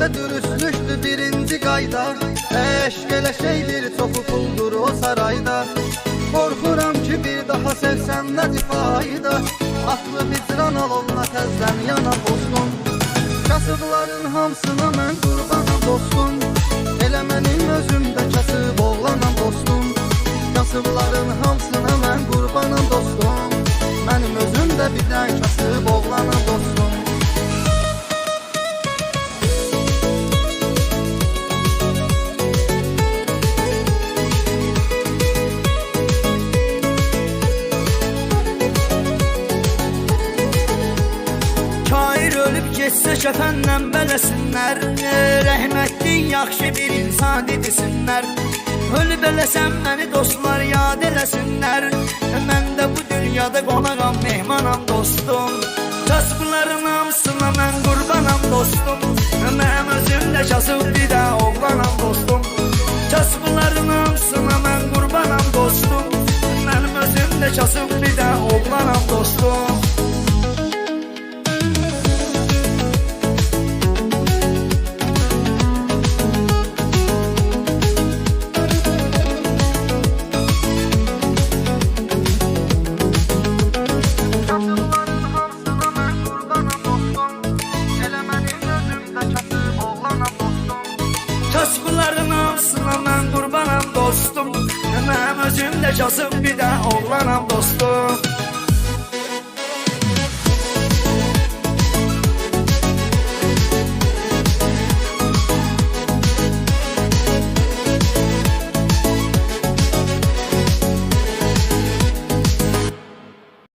Sevməkdə dürüstlüktür birinci qayda. Eşq elə şeydir, çoxu puldur o sarayda. Qorxuram ki bir daha sevsən nədir fayda. Atlı hicran alonla təzdən yana dostum. Kasıbların hamsına mən qurbanam dostum. Elə mənim özümdə kasıb oğlanam dostum. Kasıbların hamsına mən qurbanam dostum. Mənim özümdə bir dən kasıb oğlanam dostum. Şair ölüb geçsə kəfəndən bələsinlər. Rəhmətli yaxşı bir insan desinlər. Ölüb eləsəm məni dostlar yad eləsinlər. Mən də bu dünyada qonağam, mehmanam dostum. Kasıbların hamısına mən qurbanam dostum. Mənim özümdə kasıb bir də oğlanam dostum. Kasıbların hamısına mən qurbanam dostum. Mənim özümdə kasıb bir də oğlanam dostum. Kasıbların hamısına mən qurbanam dostum. Mənim özümdə kasıb bir də oğlanam dostum.